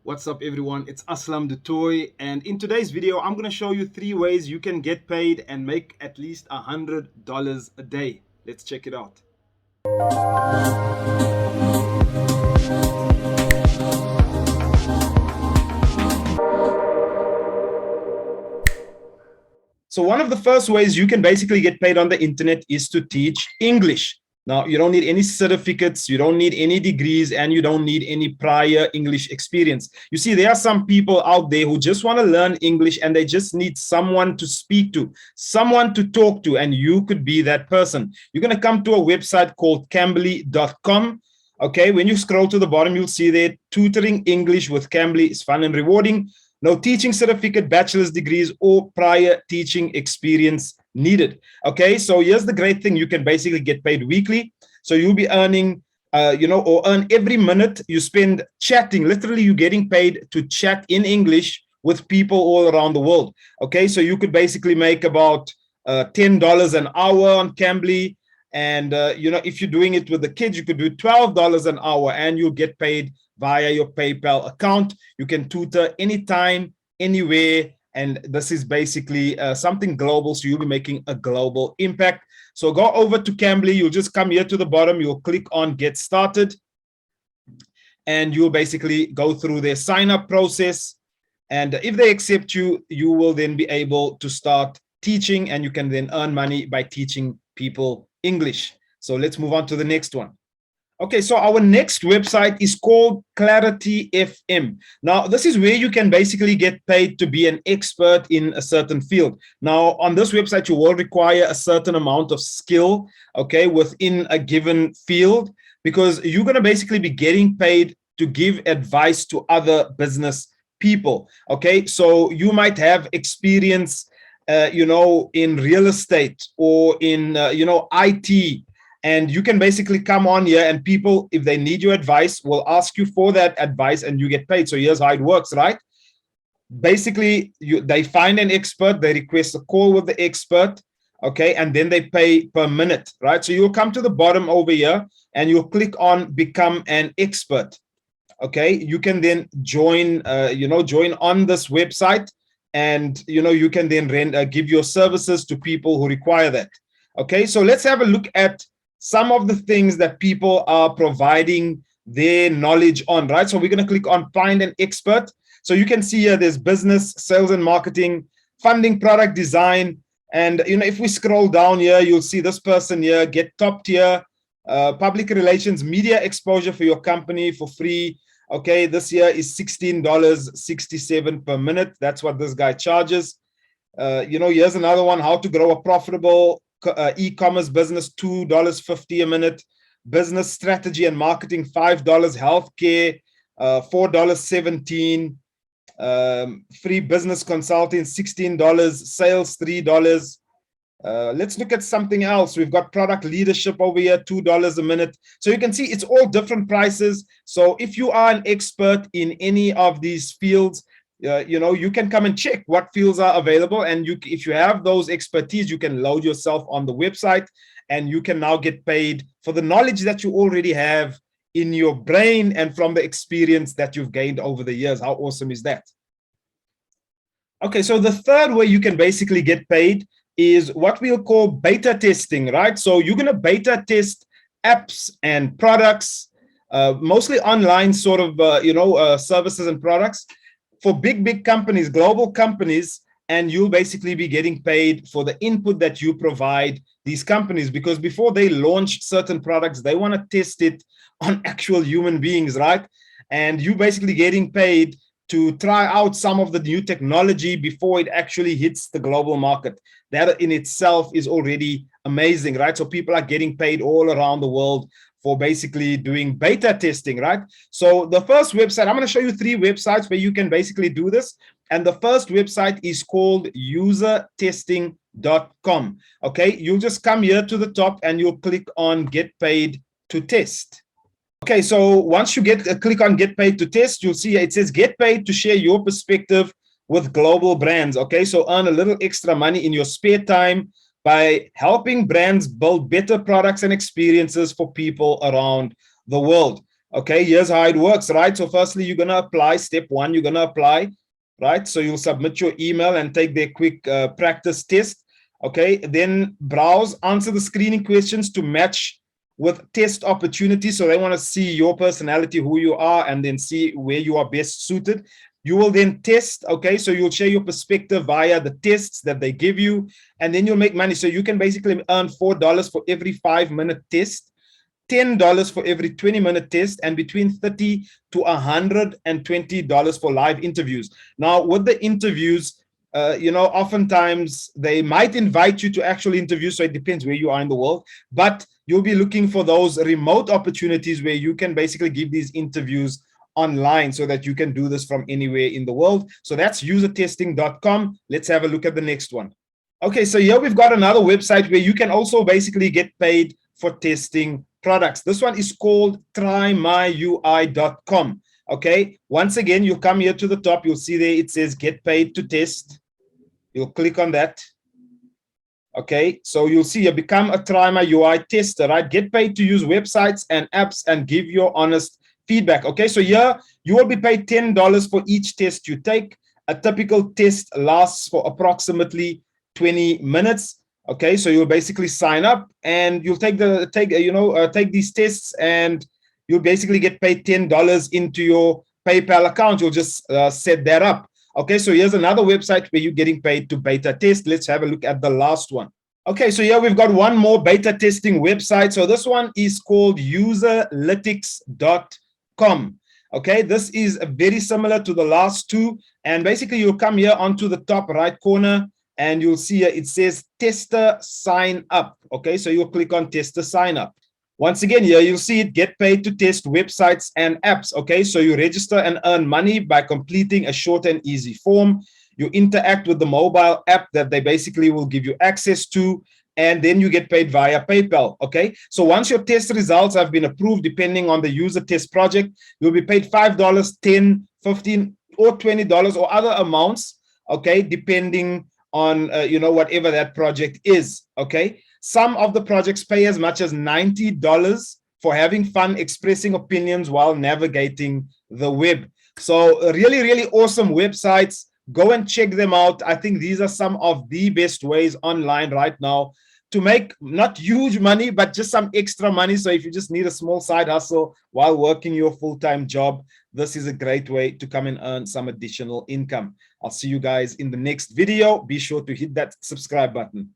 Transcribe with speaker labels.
Speaker 1: What's up everyone, it's Aslam Du Toit, and in today's video I'm going to show you 3 ways you can get paid and make at least $100 a day. Let's check it out. So one of the first ways you can basically get paid on the internet is to teach English. Now, you don't need any certificates, you don't need any degrees, and you don't need any prior English experience. You see, there are some people out there who just want to learn English and they just need someone to speak to, someone to talk to, and you could be that person. You're going to come to a website called Cambly.com. Okay, when you scroll to the bottom, you'll see there, tutoring English with Cambly is fun and rewarding. No teaching certificate, bachelor's degrees, or prior teaching experience needed. Okay, so here's the great thing. You can basically get paid weekly. So you'll be earning, or earn every minute you spend chatting. Literally, you're getting paid to chat in English with people all around the world. Okay, so you could basically make about $10 an hour on Cambly. And, if you're doing it with the kids, you could do $12 an hour and you'll get paid via your PayPal account. You can tutor anytime, anywhere, and this is basically something global, so you'll be making a global impact. So go over to Cambly, you'll just come here to the bottom, you'll click on Get Started, and you'll basically go through their sign-up process. And if they accept you, you will then be able to start teaching, and you can then earn money by teaching people English. So let's move on to the next one. Okay, so our next website is called Clarityfm. Now, this is where you can basically get paid to be an expert in a certain field. Now, on this website, you will require a certain amount of skill, okay, within a given field, because you're going to basically be getting paid to give advice to other business people. Okay, so you might have experience, in real estate or in, IT. And you can basically come on here and people, if they need your advice, will ask you for that advice and you get paid. So here's how it works, right? Basically, they find an expert, they request a call with the expert, okay? And then they pay per minute, right? So you'll come to the bottom over here and you'll click on Become an Expert, okay? You can then join, join on this website, and, you can then give your services to people who require that. Okay, so let's have a look at some of the things that people are providing their knowledge on, right? So we're going to click on Find an Expert. So you can see here there's business, sales and marketing, funding, product design. And, if we scroll down here, you'll see this person here, get top tier, public relations, media exposure for your company for free. Okay, this year is $16.67 per minute. That's what this guy charges. Here's another one, how to grow a profitable e-commerce business, $2.50 a minute. Business strategy and marketing, $5. Healthcare, $4.17. Free business consulting, $16. Sales, $3. Let's look at something else. We've got product leadership over here, $2 a minute. So you can see it's all different prices. So if you are an expert in any of these fields, you can come and check what fields are available. And if you have those expertise, you can load yourself on the website and you can now get paid for the knowledge that you already have in your brain and from the experience that you've gained over the years. How awesome is that? Okay, so the third way you can basically get paid is what we'll call beta testing, right? So you're going to beta test apps and products, mostly online sort of, services and products for big companies, global companies, and you'll basically be getting paid for the input that you provide these companies, because before they launch certain products, they want to test it on actual human beings, right? And you basically getting paid to try out some of the new technology before it actually hits the global market. That in itself is already amazing, right? So people are getting paid all around the world for basically doing beta testing, right? So the first website, I'm going to show you 3 websites where you can basically do this. And the first website is called usertesting.com. Okay, you'll just come here to the top and you'll click on Get Paid to Test. Okay, so once you click on Get Paid to Test, you'll see it says get paid to share your perspective with global brands. Okay, so earn a little extra money in your spare time by helping brands build better products and experiences for people around the world. Okay, here's how it works, right? So firstly, you're going to apply. Step one, you're going to apply, right? So you'll submit your email and take their quick practice test. Okay, then browse, answer the screening questions to match with test opportunities. So they want to see your personality, who you are, and then see where you are best suited. You will then test. Okay, so you'll share your perspective via the tests that they give you, and then you'll make money. So you can basically earn $4 for every 5-minute test, $10 for every 20-minute test, and between $30 to $120 for live interviews. Now, with the interviews, oftentimes they might invite you to actual interviews, so it depends where you are in the world, but you'll be looking for those remote opportunities where you can basically give these interviews online so that you can do this from anywhere in the world. So that's usertesting.com. Let's have a look at the next one. Okay, so here we've got another website where you can also basically get paid for testing products. This one is called TryMyUI.com. Okay, once again, you'll come here to the top. You'll see there it says get paid to test. You'll click on that. Okay, so you'll see you become a TryMyUI tester, right? Get paid to use websites and apps and give your honest feedback. Okay, so here you will be paid $10 for each test you take. A typical test lasts for approximately 20 minutes. Okay, so you'll basically sign up and you'll take these tests, and you'll basically get paid $10 into your PayPal account. You'll just set that up. Okay, so here's another website where you're getting paid to beta test. Let's have a look at the last one. Okay, so here we've got one more beta testing website. So this one is called Userlytics.com. Okay, this is very similar to the last two. And basically you'll come here onto the top right corner, and you'll see here it says tester sign up. Okay, so you'll click on tester sign up. Once again, here you'll see it get paid to test websites and apps. Okay, so you register and earn money by completing a short and easy form. You interact with the mobile app that they basically will give you access to, and then you get paid via PayPal. Okay, so once your test results have been approved, depending on the user test project, you'll be paid $5, $10, $15, or $20 or other amounts. Okay, depending on whatever that project is. Okay, some of the projects pay as much as $90 for having fun expressing opinions while navigating the web. So really, really awesome websites. Go and check them out. I think these are some of the best ways online right now to make not huge money, but just some extra money. So if you just need a small side hustle while working your full-time job, this is a great way to come and earn some additional income. I'll see you guys in the next video. Be sure to hit that subscribe button.